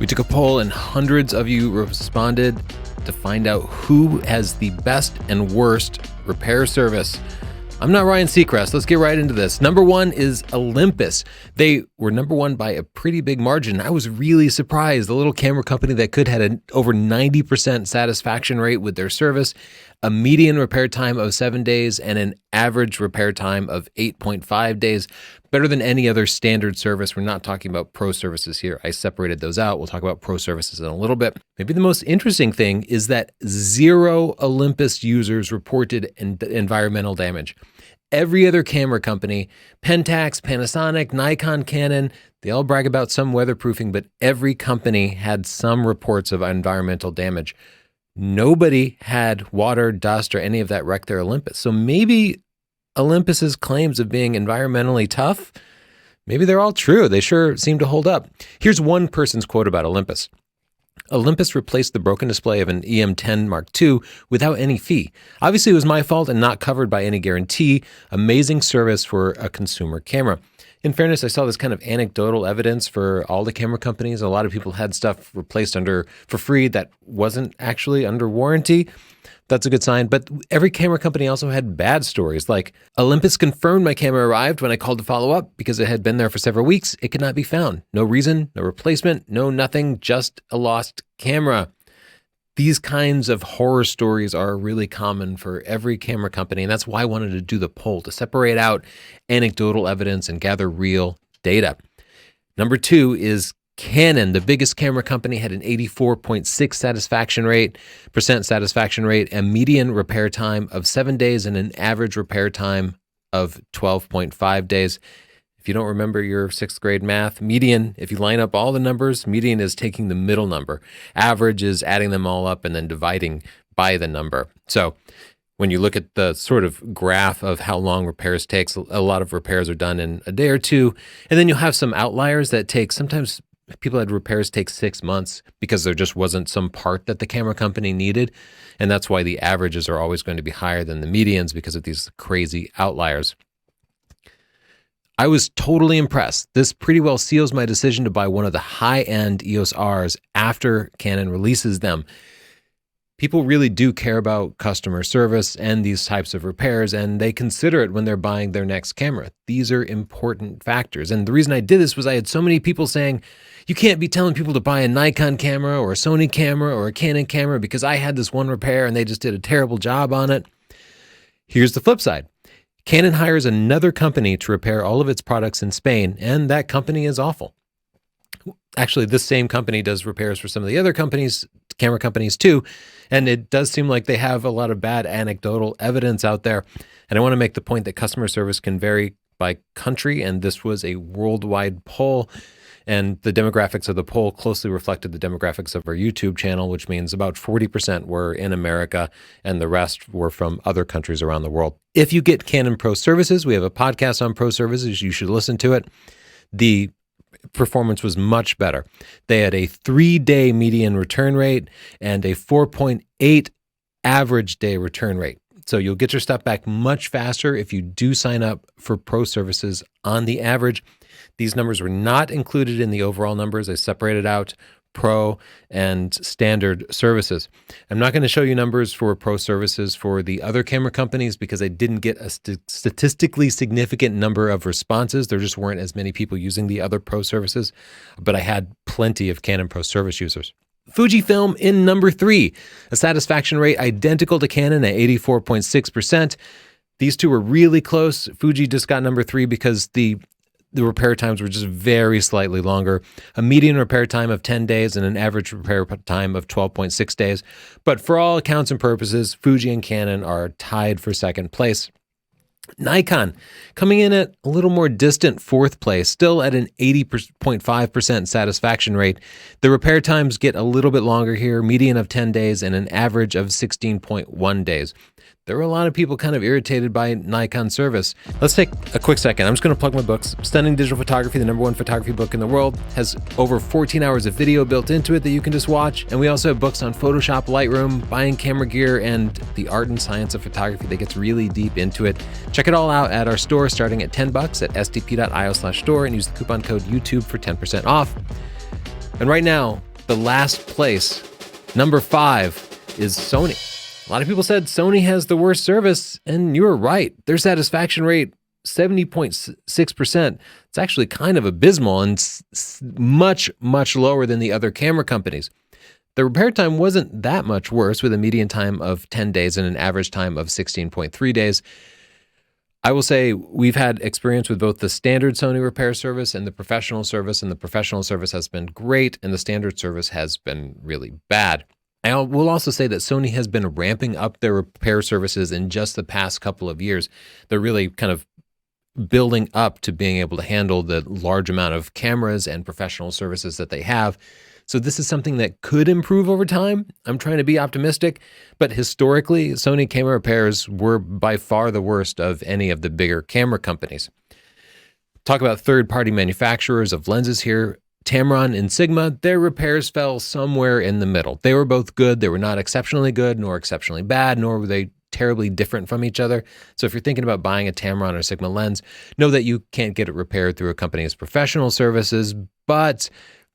We took a poll and hundreds of you responded to find out who has the best and worst repair service. I'm not Ryan Seacrest. Let's get right into this. Number one is Olympus. They were number one by a pretty big margin. I was really surprised. The little camera company that had an over 90% satisfaction rate with their service, a median repair time of 7 days, and an average repair time of 8.5 days. Better than any other standard service. We're not talking about pro services here. I separated those out. We'll talk about pro services in a little bit. Maybe the most interesting thing is that 0 Olympus users reported environmental damage. Every other camera company, Pentax, Panasonic, Nikon, Canon, they all brag about some weatherproofing, but every company had some reports of environmental damage. Nobody had water, dust, or any of that wreck their Olympus. So maybe Olympus's claims of being environmentally tough, maybe they're all true. They sure seem to hold up. Here's one person's quote about Olympus. Olympus replaced the broken display of an EM10 Mark II without any fee. Obviously, it was my fault and not covered by any guarantee. Amazing service for a consumer camera. In fairness, I saw this kind of anecdotal evidence for all the camera companies. A lot of people had stuff replaced for free that wasn't actually under warranty. That's a good sign. But every camera company also had bad stories. Like Olympus confirmed my camera arrived when I called to follow up because it had been there for several weeks. It could not be found. No reason, no replacement, no nothing, just a lost camera. These kinds of horror stories are really common for every camera company. And that's why I wanted to do the poll, to separate out anecdotal evidence and gather real data. Number two is Canon, the biggest camera company, had an 84.6% satisfaction rate, a median repair time of 7 days, and an average repair time of 12.5 days. If you don't remember your 6th grade math, median, if you line up all the numbers, median is taking the middle number. Average is adding them all up and then dividing by the number. So when you look at the sort of graph of how long repairs takes, a lot of repairs are done in a day or two. And then you'll have some outliers that take, sometimes people had repairs take 6 months because there just wasn't some part that the camera company needed. And that's why the averages are always going to be higher than the medians because of these crazy outliers. I was totally impressed. This pretty well seals my decision to buy one of the high-end EOS Rs after Canon releases them. People really do care about customer service and these types of repairs, and they consider it when they're buying their next camera. These are important factors. And the reason I did this was I had so many people saying, you can't be telling people to buy a Nikon camera or a Sony camera or a Canon camera because I had this one repair and they just did a terrible job on it. Here's the flip side. Canon hires another company to repair all of its products in Spain, and that company is awful. Actually, this same company does repairs for some of the other companies, camera companies too, and it does seem like they have a lot of bad anecdotal evidence out there. And I want to make the point that customer service can vary by country, and this was a worldwide poll, and the demographics of the poll closely reflected the demographics of our YouTube channel, which means about 40% were in America, and the rest were from other countries around the world. If you get Canon Pro Services, we have a podcast on Pro Services. You should listen to it. The performance was much better. They had a 3-day median return rate and a 4.8 average day return rate. So you'll get your stuff back much faster if you do sign up for Pro Services on the average. These numbers were not included in the overall numbers. I separated out Pro and Standard services. I'm not going to show you numbers for Pro Services for the other camera companies because I didn't get a statistically significant number of responses. There just weren't as many people using the other Pro Services, but I had plenty of Canon Pro Service users. Fujifilm in number 3, a satisfaction rate identical to Canon at 84.6%. These two were really close. Fuji just got number 3 because the repair times were just very slightly longer. A median repair time of 10 days and an average repair time of 12.6 days. But for all accounts and purposes, Fuji and Canon are tied for second place. Nikon coming in at a little more distant 4th place, still at an 80.5% satisfaction rate. The repair times get a little bit longer here, median of 10 days and an average of 16.1 days. There were a lot of people kind of irritated by Nikon service. Let's take a quick second. I'm just going to plug my books. Stunning Digital Photography, the #1 photography book in the world, has over 14 hours of video built into it that you can just watch. And we also have books on Photoshop, Lightroom, buying camera gear, and the art and science of photography that gets really deep into it. Check it all out at our store starting at $10 at sdp.io/store and use the coupon code YouTube for 10% off. And right now, The last place, number 5, is Sony. A lot of people said Sony has the worst service, and you were right. Their satisfaction rate, 70.6%. It's actually kind of abysmal and much, much lower than the other camera companies. The repair time wasn't that much worse, with a median time of 10 days and an average time of 16.3 days. I will say we've had experience with both the standard Sony repair service and the professional service, and the professional service has been great, and the standard service has been really bad. I will also say that Sony has been ramping up their repair services in just the past couple of years. They're really kind of building up to being able to handle the large amount of cameras and professional services that they have. So this is something that could improve over time. I'm trying to be optimistic, but historically, Sony camera repairs were by far the worst of any of the bigger camera companies. Talk about third-party manufacturers of lenses here. Tamron and Sigma, their repairs fell somewhere in the middle. They were both good. They were not exceptionally good, nor exceptionally bad, nor were they terribly different from each other. So if you're thinking about buying a Tamron or Sigma lens, know that you can't get it repaired through a company's professional services, but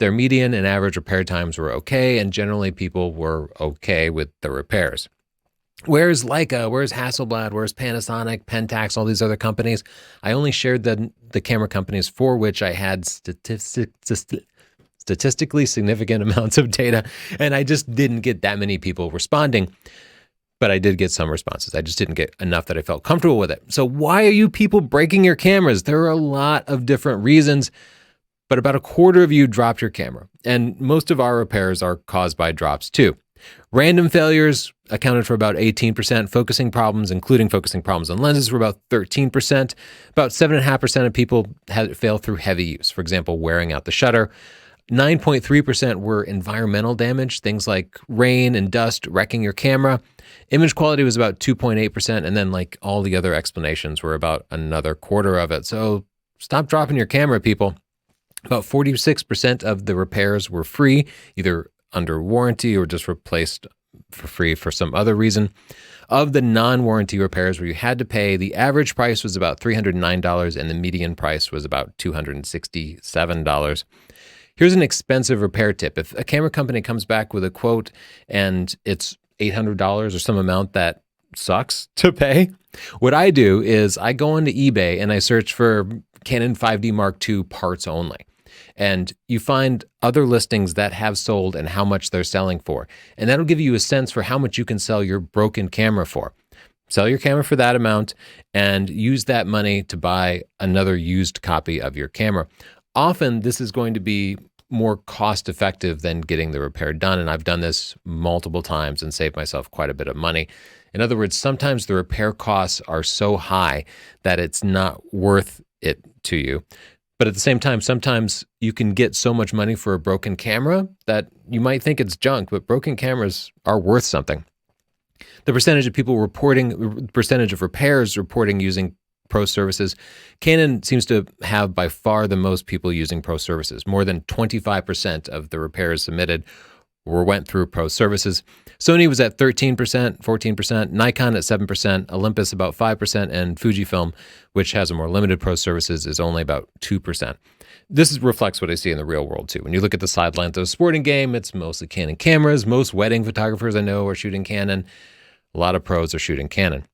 their median and average repair times were okay, and generally people were okay with the repairs. Where's Leica? Where's Hasselblad? Where's Panasonic, Pentax, all these other companies? I only shared the camera companies for which I had statistically significant amounts of data, and I just didn't get that many people responding. But I did get some responses. I just didn't get enough that I felt comfortable with it. So why are you people breaking your cameras? There are a lot of different reasons, but about a quarter of you dropped your camera. And most of our repairs are caused by drops too. Random failures accounted for about 18%. Focusing problems, including focusing problems on lenses, were about 13%. About 7.5% of people had it fail through heavy use, for example, wearing out the shutter. 9.3% were environmental damage, things like rain and dust wrecking your camera. Image quality was about 2.8%, and then like all the other explanations were about another quarter of it. So stop dropping your camera, people. About 46% of the repairs were free, either under warranty or just replaced for free for some other reason. Of the non-warranty repairs where you had to pay, the average price was about $309 and the median price was about $267. Here's an expensive repair tip. If a camera company comes back with a quote and it's $800 or some amount that sucks to pay, what I do is I go onto eBay and I search for Canon 5D Mark II parts only. And you find other listings that have sold and how much they're selling for. And that'll give you a sense for how much you can sell your broken camera for. Sell your camera for that amount and use that money to buy another used copy of your camera. Often this is going to be more cost effective than getting the repair done. And I've done this multiple times and saved myself quite a bit of money. In other words, sometimes the repair costs are so high that it's not worth it to you. But at the same time, sometimes you can get so much money for a broken camera that you might think it's junk, but broken cameras are worth something. The percentage of people reporting, percentage of repairs reporting using pro services, Canon seems to have by far the most people using pro services. More than 25% of the repairs submitted went through pro services. Sony was at 13%, 14%, Nikon at 7%, Olympus about 5%, and Fujifilm, which has a more limited pro services, is only about 2%. This reflects what I see in the real world too. When you look at the sidelines of a sporting game, it's mostly Canon cameras. Most wedding photographers I know are shooting Canon. A lot of pros are shooting Canon.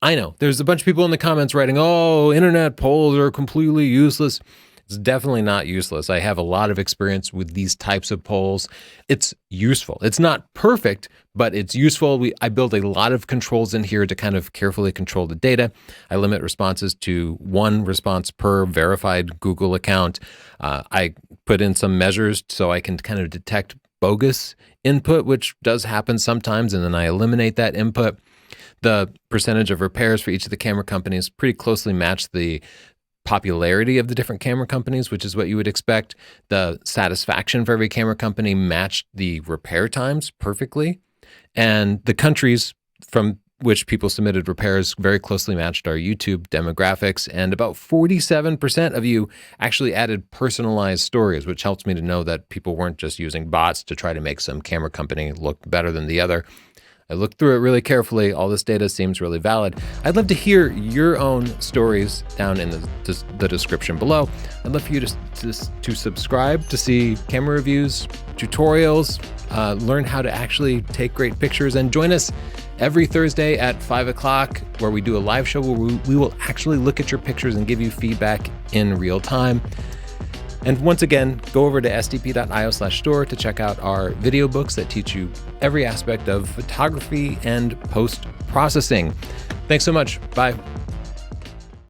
I know, there's a bunch of people in the comments writing, oh, internet polls are completely useless. It's definitely not useless. I have a lot of experience with these types of polls. It's useful. It's not perfect, but it's useful. I build a lot of controls in here to kind of carefully control the data. I limit responses to 1 response per verified Google account. I put in some measures so I can kind of detect bogus input, which does happen sometimes, and then I eliminate that input. The percentage of repairs for each of the camera companies pretty closely match the popularity of the different camera companies, which is what you would expect. The satisfaction for every camera company matched the repair times perfectly. And the countries from which people submitted repairs very closely matched our YouTube demographics. And about 47% of you actually added personalized stories, which helps me to know that people weren't just using bots to try to make some camera company look better than the other. I looked through it really carefully. All this data seems really valid. I'd love to hear your own stories down in the description below. I'd love for you to subscribe to see camera reviews, tutorials, learn how to actually take great pictures, and join us every Thursday at 5 o'clock where we do a live show where we will actually look at your pictures and give you feedback in real time. And once again, go over to sdp.io/store to check out our video books that teach you every aspect of photography and post-processing. Thanks so much. Bye.